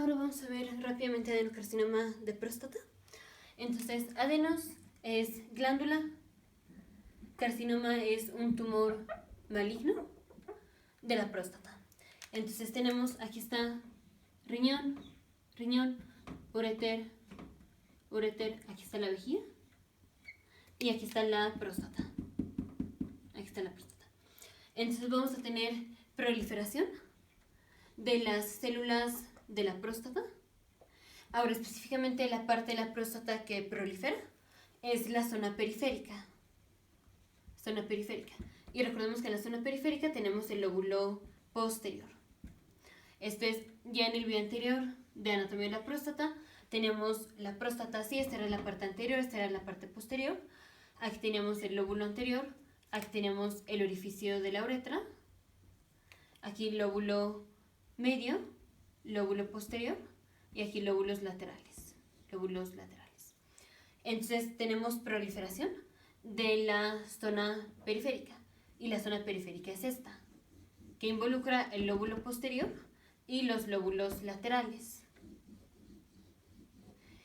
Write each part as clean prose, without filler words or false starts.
ahora vamos a ver rápidamente adenocarcinoma de próstata. Entonces, adenos es glándula, carcinoma es un tumor maligno de la próstata. Entonces tenemos, aquí está riñón, uréter, aquí está la vejiga y aquí está la próstata. Aquí está la próstata. Entonces vamos a tener proliferación de las células de la próstata. Ahora, específicamente la parte de la próstata que prolifera es la zona periférica. Y recordemos que en la zona periférica tenemos el lóbulo posterior. Esto es ya en el video anterior de anatomía de la próstata. Tenemos la próstata así, esta era la parte anterior, esta era la parte posterior. Aquí tenemos el lóbulo anterior, aquí tenemos el orificio de la uretra. Aquí lóbulo medio, lóbulo posterior y aquí lóbulos laterales. Entonces tenemos proliferación de la zona periférica y la zona periférica es esta, que involucra el lóbulo posterior y los lóbulos laterales.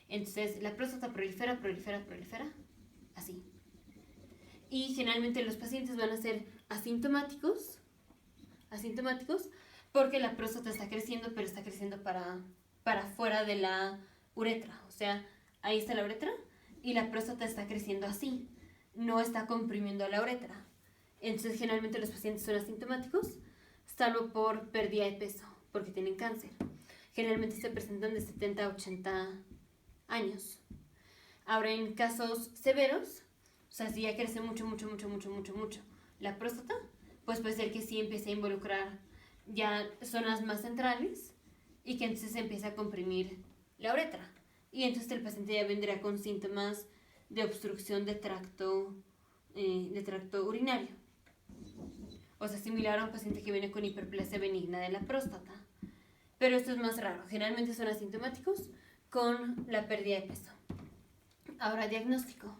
Entonces la próstata prolifera, así. Y generalmente los pacientes van a ser asintomáticos, porque la próstata está creciendo, pero está creciendo para fuera de la uretra. O sea, ahí está la uretra y la próstata está creciendo así, no está comprimiendo la uretra. Entonces generalmente los pacientes son asintomáticos, salvo por pérdida de peso, porque tienen cáncer. Generalmente se presentan de 70 a 80 años. Ahora, en casos severos, o sea, si ya crece mucho la próstata, pues puede ser que sí empiece a involucrar ya zonas más centrales y que entonces se empiece a comprimir la uretra. Y entonces el paciente ya vendrá con síntomas de obstrucción de tracto urinario. O sea, similar a un paciente que viene con hiperplasia benigna de la próstata. Pero esto es más raro. Generalmente son asintomáticos con la pérdida de peso. Ahora, diagnóstico.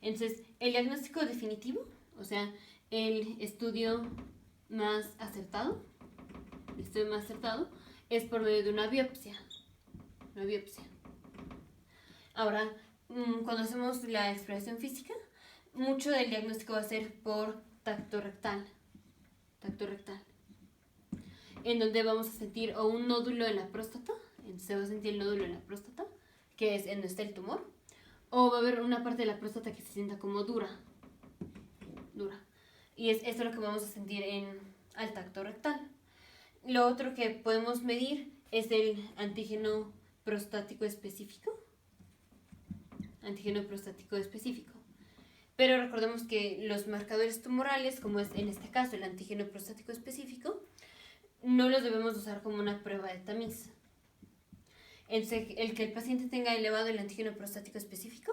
Entonces, el diagnóstico definitivo, o sea, el estudio más acertado, es por medio de una biopsia. Ahora, cuando hacemos la exploración física, mucho del diagnóstico va a ser por tacto rectal, en donde vamos a sentir o un nódulo en la próstata, entonces se va a sentir el nódulo en la próstata, que es en donde está el tumor, o va a haber una parte de la próstata que se sienta como dura. Y es esto lo que vamos a sentir al tacto rectal. Lo otro que podemos medir es el antígeno prostático específico. Pero recordemos que los marcadores tumorales, como es en este caso el antígeno prostático específico, no los debemos usar como una prueba de tamiz. Entonces, el que el paciente tenga elevado el antígeno prostático específico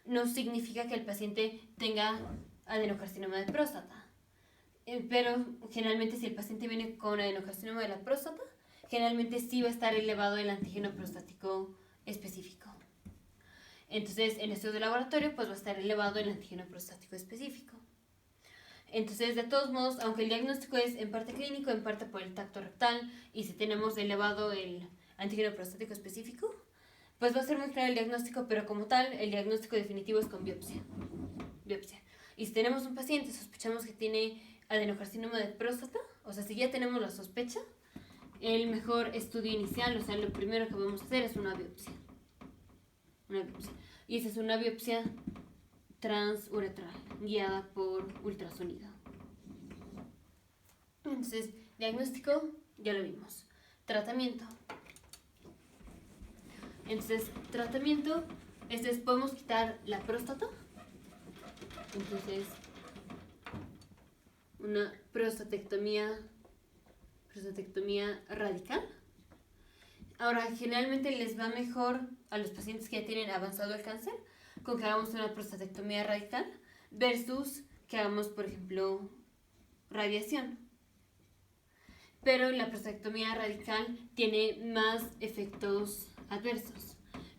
no significa que el paciente tenga adenocarcinoma de próstata. Pero generalmente si el paciente viene con adenocarcinoma de la próstata, generalmente sí va a estar elevado el antígeno prostático específico. Entonces, en estudio de laboratorio, pues va a estar elevado el antígeno prostático específico. Entonces, de todos modos, aunque el diagnóstico es en parte clínico, en parte por el tacto rectal, y si tenemos elevado el antígeno prostático específico, pues va a ser muy claro el diagnóstico, pero como tal, el diagnóstico definitivo es con biopsia. Y si tenemos un paciente, sospechamos que tiene adenocarcinoma de próstata, o sea, si ya tenemos la sospecha, el mejor estudio inicial, o sea, lo primero que vamos a hacer es una biopsia. Y esa es una biopsia transuretral, guiada por ultrasonido. Entonces, diagnóstico, ya lo vimos. Tratamiento. Entonces, tratamiento, podemos quitar la próstata. Entonces, una prostatectomía radical. Ahora, generalmente les va mejor a los pacientes que ya tienen avanzado el cáncer con que hagamos una prostatectomía radical versus que hagamos, por ejemplo, radiación. Pero la prostatectomía radical tiene más efectos adversos,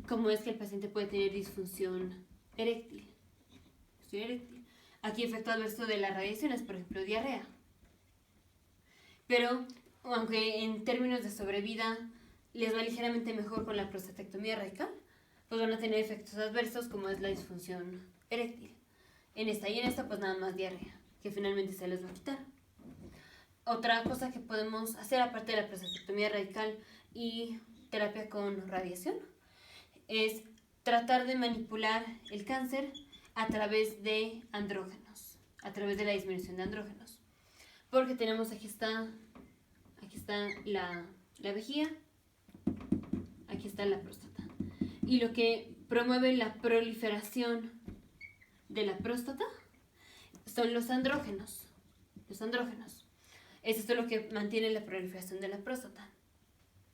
como es que el paciente puede tener disfunción eréctil. Aquí efecto adverso de la radiación es, por ejemplo, diarrea. Pero, aunque en términos de sobrevida les va ligeramente mejor con la prostatectomía radical, pues van a tener efectos adversos como es la disfunción eréctil. En esta y en esta, pues nada más diarrea, que finalmente se les va a quitar. Otra cosa que podemos hacer, aparte de la prostatectomía radical y terapia con radiación, es tratar de manipular el cáncer a través de andrógenos, a través de la disminución de andrógenos. Porque tenemos aquí está la vejiga, aquí está la próstata. Y lo que promueve la proliferación de la próstata son los andrógenos. Los andrógenos. Es esto lo que mantiene la proliferación de la próstata.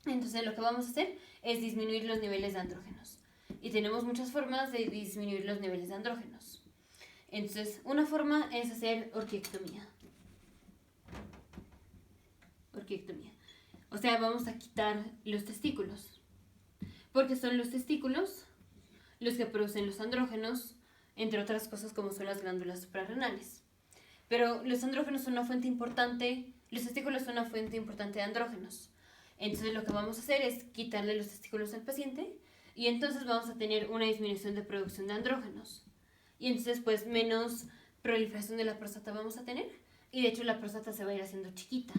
Entonces lo que vamos a hacer es disminuir los niveles de andrógenos. Y tenemos muchas formas de disminuir los niveles de andrógenos. Entonces, una forma es hacer orquiectomía. Orquiectomía. O sea, vamos a quitar los testículos. Porque son los testículos los que producen los andrógenos, entre otras cosas como son las glándulas suprarrenales. Pero los andrógenos son una fuente importante, los testículos son una fuente importante de andrógenos. Entonces lo que vamos a hacer es quitarle los testículos al paciente y entonces vamos a tener una disminución de producción de andrógenos. Y entonces pues menos proliferación de la próstata vamos a tener y de hecho la próstata se va a ir haciendo chiquita,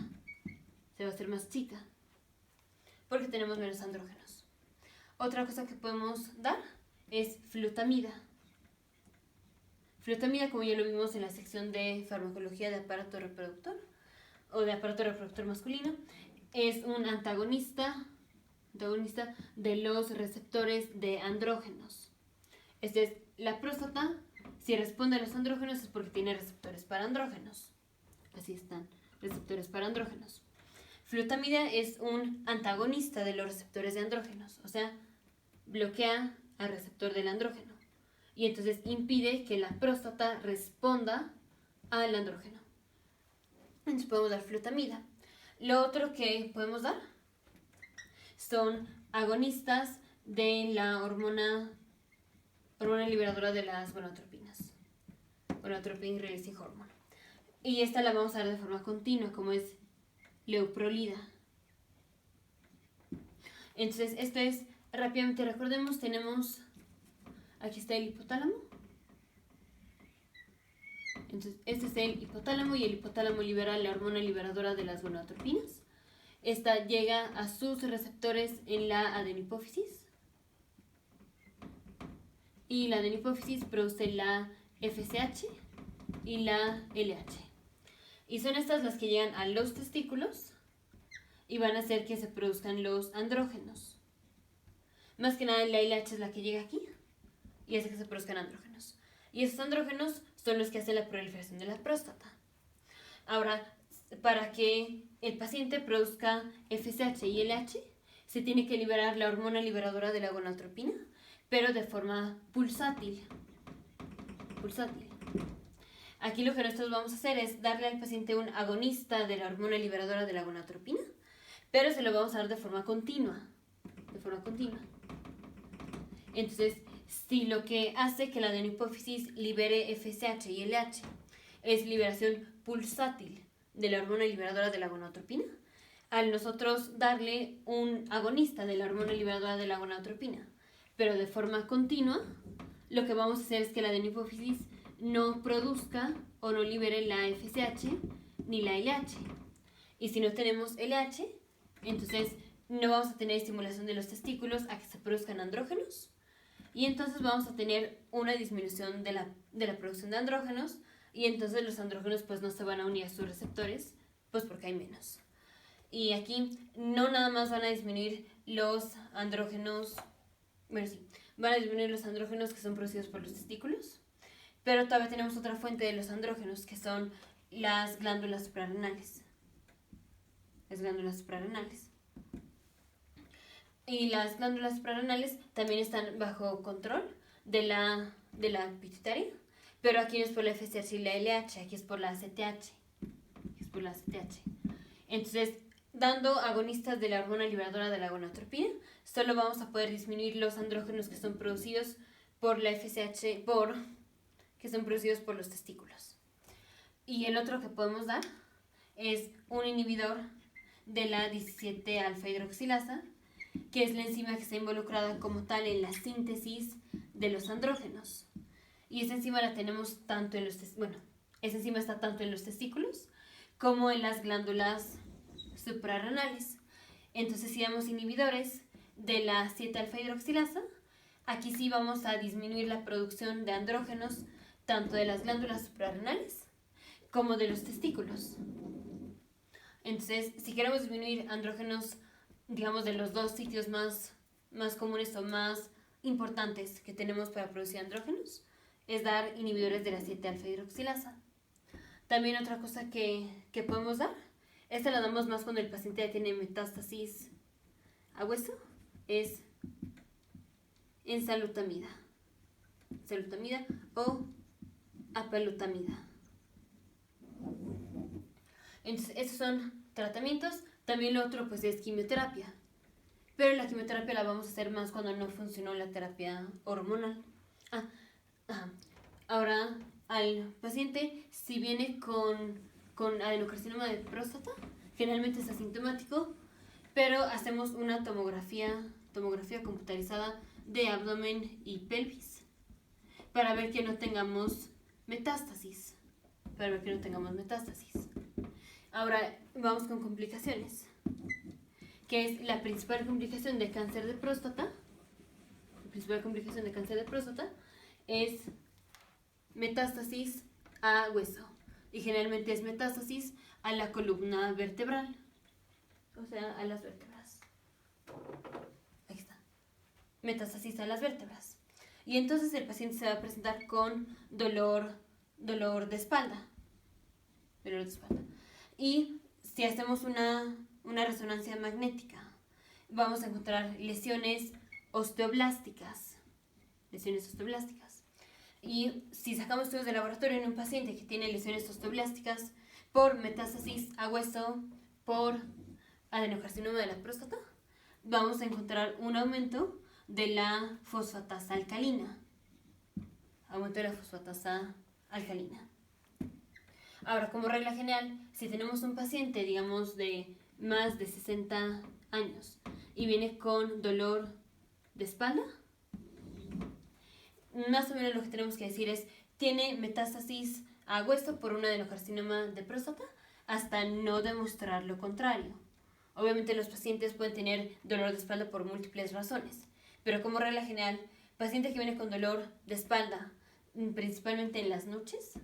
se va a hacer más chica porque tenemos menos andrógenos. Otra cosa que podemos dar es flutamida. Flutamida, como ya lo vimos en la sección de farmacología de aparato reproductor o de aparato reproductor masculino, es un antagonista de los receptores de andrógenos. La próstata, si responde a los andrógenos es porque tiene receptores para andrógenos. Así están, receptores para andrógenos. Flutamida es un antagonista de los receptores de andrógenos, o sea, bloquea al receptor del andrógeno y entonces impide que la próstata responda al andrógeno. Entonces podemos dar flutamida. Lo otro que podemos dar son agonistas de la hormona liberadora de las gonadotropinas, gonadotropin releasing hormone. Y esta la vamos a dar de forma continua, como es leuprolida. Entonces, esto es, rápidamente recordemos, tenemos, aquí está el hipotálamo. Entonces, este es el hipotálamo y el hipotálamo libera la hormona liberadora de las gonadotropinas. Esta llega a sus receptores en la adenopófisis. Y la adenopófisis produce la FSH y la LH. Y son estas las que llegan a los testículos y van a hacer que se produzcan los andrógenos. Más que nada la LH es la que llega aquí y hace que se produzcan andrógenos. Y esos andrógenos son los que hacen la proliferación de la próstata. Ahora, para que el paciente produzca FSH y LH, se tiene que liberar la hormona liberadora de la gonadotropina, pero de forma pulsátil. Aquí lo que nosotros vamos a hacer es darle al paciente un agonista de la hormona liberadora de la gonadotropina, pero se lo vamos a dar de forma continua. Entonces, si lo que hace que la adenopófisis libere FSH y LH es liberación pulsátil de la hormona liberadora de la gonadotropina, al nosotros darle un agonista de la hormona liberadora de la gonadotropina, pero de forma continua, lo que vamos a hacer es que la adenopófisis no produzca o no libere la FSH ni la LH. Y si no tenemos LH, entonces no vamos a tener estimulación de los testículos a que se produzcan andrógenos y entonces vamos a tener una disminución de la producción de andrógenos y entonces los andrógenos pues no se van a unir a sus receptores pues porque hay menos. Y aquí no nada más van a disminuir los andrógenos, bueno sí, van a disminuir los andrógenos que son producidos por los testículos, pero todavía tenemos otra fuente de los andrógenos que son las glándulas suprarrenales. Y las glándulas suprarrenales también están bajo control de la pituitaria, pero aquí no es por la FSH y la LH, aquí es por la ACTH. Entonces, dando agonistas de la hormona liberadora de la gonadotropina, solo vamos a poder disminuir los andrógenos que son producidos por la FSH, que son producidos por los testículos. Y el otro que podemos dar es un inhibidor de la 17 alfa hidroxilasa, que es la enzima que está involucrada como tal en la síntesis de los andrógenos. Y esa enzima la tenemos tanto en esa enzima está tanto en los testículos como en las glándulas suprarrenales. Entonces, si damos inhibidores de la 7-alfa-hidroxilasa, aquí sí vamos a disminuir la producción de andrógenos tanto de las glándulas suprarrenales como de los testículos. Entonces, si queremos disminuir andrógenos, digamos, de los dos sitios más comunes o más importantes que tenemos para producir andrógenos, es dar inhibidores de la 7-alfa-hidroxilasa. También otra cosa que podemos dar, esta la damos más cuando el paciente ya tiene metástasis a hueso, es enzalutamida o apalutamida. Entonces, estos son tratamientos. También lo otro pues es quimioterapia. Pero la quimioterapia la vamos a hacer más cuando no funcionó la terapia hormonal. Ahora, al paciente, si viene con adenocarcinoma de próstata, generalmente es asintomático, pero hacemos una tomografía computarizada de abdomen y pelvis para ver que no tengamos metástasis. Ahora vamos con complicaciones, que es la principal complicación de cáncer de próstata. La principal complicación de cáncer de próstata es metástasis a hueso, y generalmente es metástasis a la columna vertebral, o sea, a las vértebras. Ahí está. Metástasis a las vértebras. Y entonces el paciente se va a presentar con dolor de espalda. Y si hacemos una resonancia magnética, vamos a encontrar lesiones osteoblásticas. Y si sacamos estudios de laboratorio en un paciente que tiene lesiones osteoblásticas por metástasis a hueso, por adenocarcinoma de la próstata, vamos a encontrar un aumento de la fosfatasa alcalina. Ahora, como regla general, si tenemos un paciente, digamos, de más de 60 años y viene con dolor de espalda, más o menos lo que tenemos que decir es, tiene metástasis a hueso por un adenocarcinoma de próstata, hasta no demostrar lo contrario. Obviamente los pacientes pueden tener dolor de espalda por múltiples razones, pero como regla general, paciente que viene con dolor de espalda, principalmente en las noches,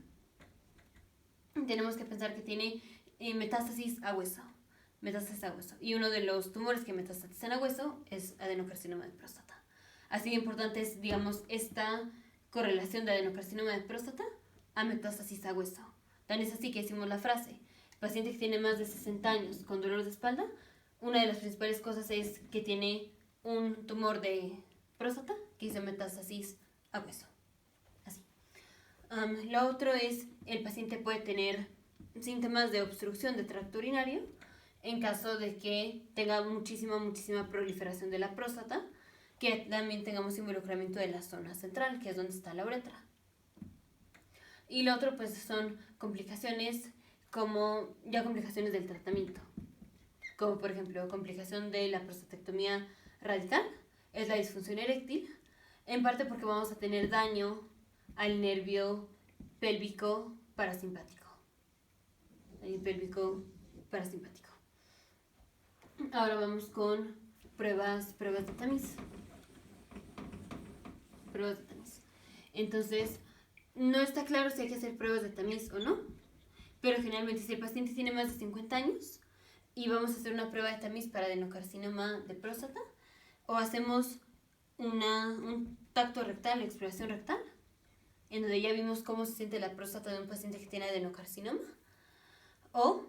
tenemos que pensar que tiene metástasis a hueso. Y uno de los tumores que metastatizan a hueso es adenocarcinoma de próstata. Así de importante es, digamos, esta correlación de adenocarcinoma de próstata a metástasis a hueso. Tan es así que decimos la frase, paciente que tiene más de 60 años con dolor de espalda, una de las principales cosas es que tiene un tumor de próstata que hizo metástasis a hueso. Así. Lo otro es, el paciente puede tener síntomas de obstrucción de tracto urinario en caso de que tenga muchísima proliferación de la próstata, que también tengamos involucramiento de la zona central, que es donde está la uretra. Y lo otro pues son complicaciones complicaciones del tratamiento, como por ejemplo complicación de la prostatectomía radical, es la disfunción eréctil, en parte porque vamos a tener daño al nervio pélvico parasimpático. Ahora vamos con pruebas de tamiz. Entonces, no está claro si hay que hacer pruebas de tamiz o no, pero generalmente si el paciente tiene más de 50 años y vamos a hacer una prueba de tamiz para adenocarcinoma de próstata, o hacemos un tacto rectal, exploración rectal, en donde ya vimos cómo se siente la próstata de un paciente que tiene adenocarcinoma, o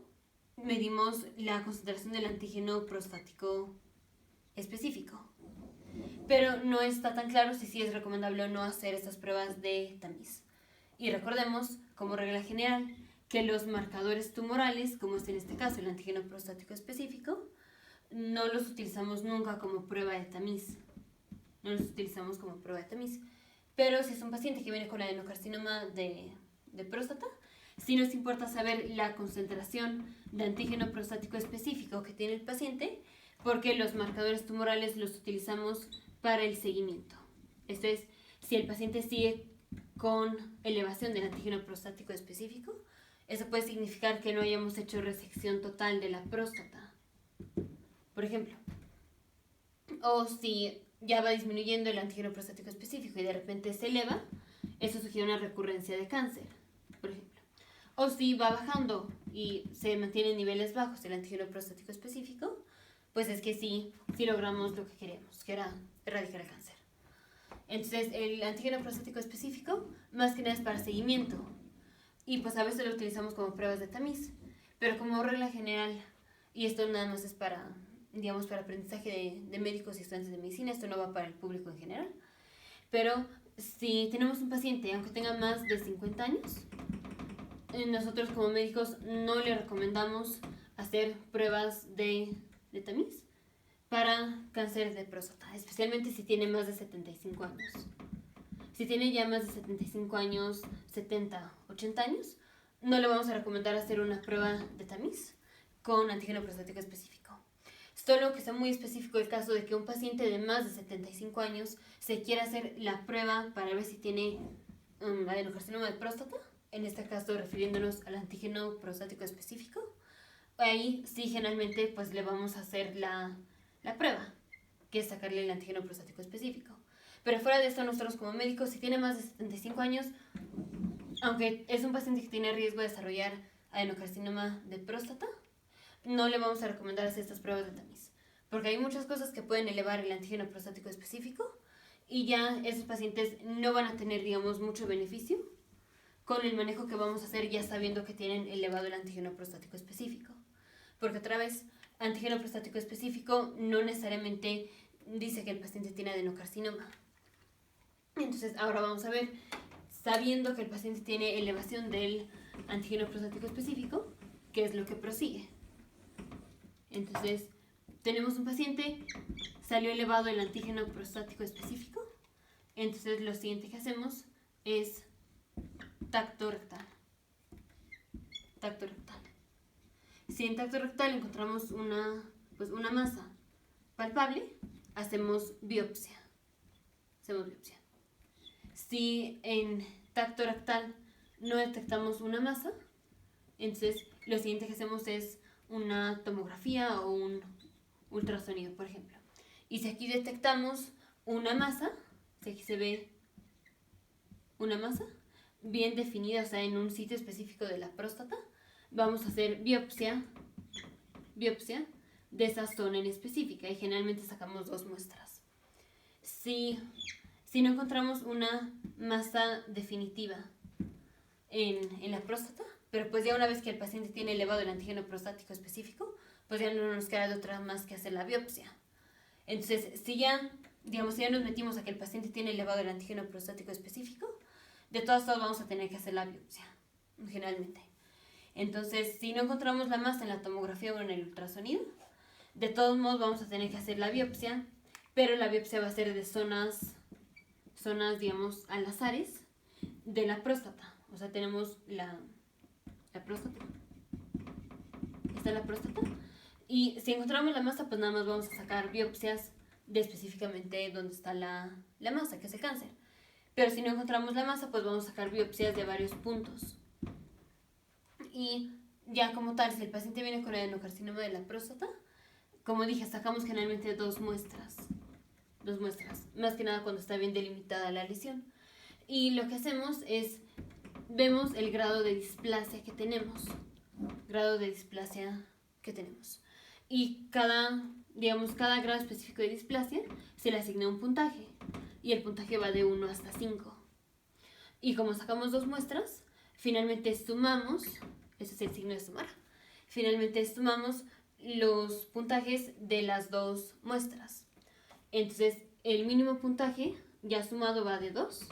medimos la concentración del antígeno prostático específico. Pero no está tan claro si sí es recomendable o no hacer estas pruebas de tamiz. Y recordemos, como regla general, que los marcadores tumorales, como es en este caso el antígeno prostático específico, no los utilizamos nunca como prueba de tamiz. Pero si es un paciente que viene con adenocarcinoma de próstata, sí nos importa saber la concentración de antígeno prostático específico que tiene el paciente porque los marcadores tumorales los utilizamos para el seguimiento. Esto es, si el paciente sigue con elevación del antígeno prostático específico, eso puede significar que no hayamos hecho resección total de la próstata, por ejemplo. O si ya va disminuyendo el antígeno prostático específico y de repente se eleva, eso sugiere una recurrencia de cáncer, por ejemplo. O si va bajando y se mantiene en niveles bajos el antígeno prostático específico, pues es que sí logramos lo que queríamos, que era erradicar el cáncer. Entonces, el antígeno prostático específico, más que nada es para seguimiento. Y pues a veces lo utilizamos como pruebas de tamiz. Pero como regla general, y esto nada más es para, digamos, para aprendizaje de médicos y estudiantes de medicina, esto no va para el público en general. Pero si tenemos un paciente, aunque tenga más de 50 años, nosotros como médicos no le recomendamos hacer pruebas de tamiz para cáncer de próstata, especialmente si tiene más de 75 años. Si tiene ya más de 75 años, 70, 80 años, no le vamos a recomendar hacer una prueba de tamiz con antígeno prostático específico. Solo que sea muy específico el caso de que un paciente de más de 75 años se quiera hacer la prueba para ver si tiene adenocarcinoma de próstata, en este caso refiriéndonos al antígeno prostático específico. Ahí sí generalmente pues le vamos a hacer la prueba, que es sacarle el antígeno prostático específico. Pero fuera de esto, nosotros como médicos, si tiene más de 75 años, aunque es un paciente que tiene riesgo de desarrollar adenocarcinoma de próstata, no le vamos a recomendar hacer estas pruebas de tamiz, porque hay muchas cosas que pueden elevar el antígeno prostático específico y ya esos pacientes no van a tener, digamos, mucho beneficio con el manejo que vamos a hacer ya sabiendo que tienen elevado el antígeno prostático específico. Porque otra vez, antígeno prostático específico no necesariamente dice que el paciente tiene adenocarcinoma. Entonces, ahora vamos a ver, sabiendo que el paciente tiene elevación del antígeno prostático específico, ¿qué es lo que prosigue? Entonces, tenemos un paciente, salió elevado el antígeno prostático específico, entonces lo siguiente que hacemos es tacto rectal. Tacto rectal. Si en tacto rectal encontramos una masa palpable, hacemos biopsia. Si en tacto rectal no detectamos una masa, entonces lo siguiente que hacemos es una tomografía o un ultrasonido, por ejemplo. Y si aquí detectamos una masa, si aquí se ve una masa bien definida, o sea, en un sitio específico de la próstata, vamos a hacer biopsia de esa zona en específica y generalmente sacamos 2 muestras. Si no encontramos una masa definitiva en la próstata, pero pues ya una vez que el paciente tiene elevado el antígeno prostático específico, pues ya no nos queda de otra más que hacer la biopsia. Entonces, si ya nos metimos a que el paciente tiene elevado el antígeno prostático específico, de todas formas vamos a tener que hacer la biopsia, generalmente. Entonces, si no encontramos la masa en la tomografía o en el ultrasonido, de todos modos vamos a tener que hacer la biopsia, pero la biopsia va a ser de zonas, digamos, al azares de la próstata. O sea, tenemos la próstata. Está la próstata. Y si encontramos la masa, pues nada más vamos a sacar biopsias de específicamente donde está la masa, que es el cáncer. Pero si no encontramos la masa, pues vamos a sacar biopsias de varios puntos. Y ya como tal, si el paciente viene con adenocarcinoma de la próstata, como dije, sacamos generalmente 2 muestras. 2 muestras, más que nada cuando está bien delimitada la lesión. Y lo que hacemos es, vemos el grado de displasia que tenemos. Y cada grado específico de displasia se le asigna un puntaje. Y el puntaje va de 1 hasta 5. Y como sacamos 2 muestras, finalmente sumamos, ese es el signo de sumar, finalmente sumamos los puntajes de las 2 muestras. Entonces, el mínimo puntaje ya sumado va de 2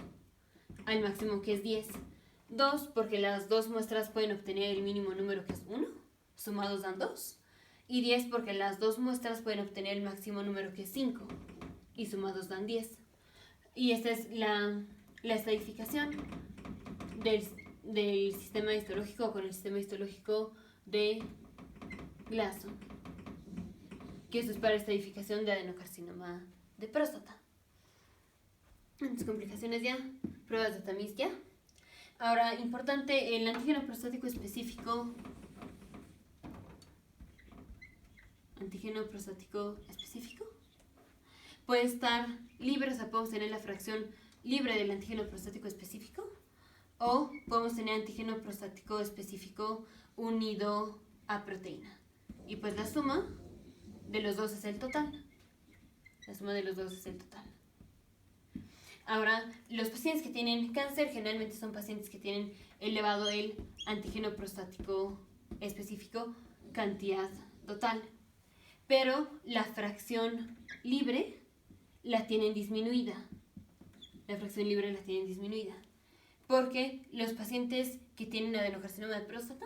al máximo, que es 10. 2 porque las 2 muestras pueden obtener el mínimo número, que es 1, sumados dan 2. Y 10 porque las 2 muestras pueden obtener el máximo número, que es 5, y sumados dan 10. Y esta es la estadificación del sistema histológico con el sistema histológico de Glasson. que eso es para estadificación de adenocarcinoma de próstata. Entonces, complicaciones ya, pruebas de tamiz ya. Ahora, importante, el antígeno prostático específico. Antígeno prostático específico puede estar libre, o sea, podemos tener la fracción libre del antígeno prostático específico, o podemos tener antígeno prostático específico unido a proteína. Y pues la suma de los dos es el total. La suma de los dos es el total. Ahora, los pacientes que tienen cáncer generalmente son pacientes que tienen elevado el antígeno prostático específico cantidad total. Pero la fracción libre la tienen disminuida. La fracción libre la tienen disminuida. Porque los pacientes que tienen adenocarcinoma de próstata,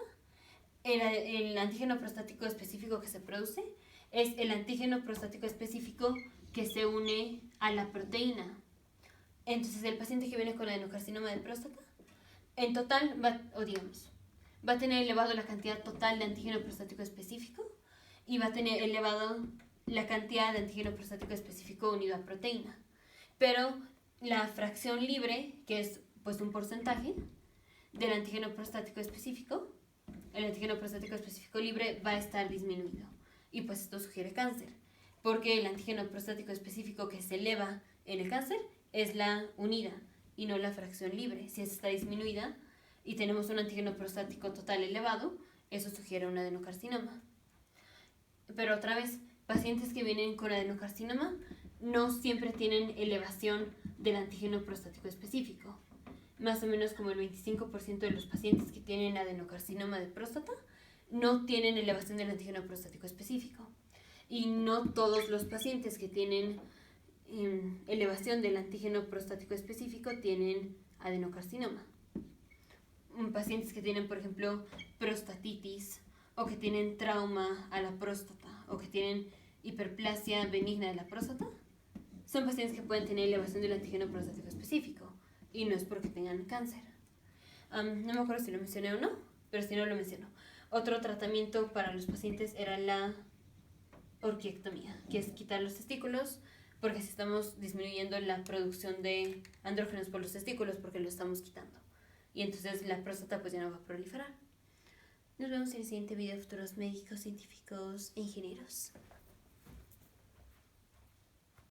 el antígeno prostático específico que se produce es el antígeno prostático específico que se une a la proteína. Entonces, el paciente que viene con adenocarcinoma de próstata, en total va a tener elevado la cantidad total de antígeno prostático específico y va a tener elevado la cantidad de antígeno prostático específico unido a proteína. Pero la fracción libre, que es pues un porcentaje del antígeno prostático específico, el antígeno prostático específico libre va a estar disminuido. Y pues esto sugiere cáncer, porque el antígeno prostático específico que se eleva en el cáncer es la unida y no la fracción libre. Si esta está disminuida y tenemos un antígeno prostático total elevado, eso sugiere un adenocarcinoma. Pero otra vez, pacientes que vienen con adenocarcinoma no siempre tienen elevación del antígeno prostático específico. Más o menos como el 25% de los pacientes que tienen adenocarcinoma de próstata no tienen elevación del antígeno prostático específico. Y no todos los pacientes que tienen elevación del antígeno prostático específico tienen adenocarcinoma. Pacientes que tienen, por ejemplo, prostatitis, o que tienen trauma a la próstata, o que tienen hiperplasia benigna de la próstata, son pacientes que pueden tener elevación del antígeno prostático específico, y no es porque tengan cáncer. No me acuerdo si lo mencioné o no, pero si no lo menciono. Otro tratamiento para los pacientes era la orquiectomía, que es quitar los testículos, porque si estamos disminuyendo la producción de andrógenos por los testículos, porque lo estamos quitando. Y entonces la próstata pues ya no va a proliferar. Nos vemos en el siguiente video, futuros médicos, científicos e ingenieros.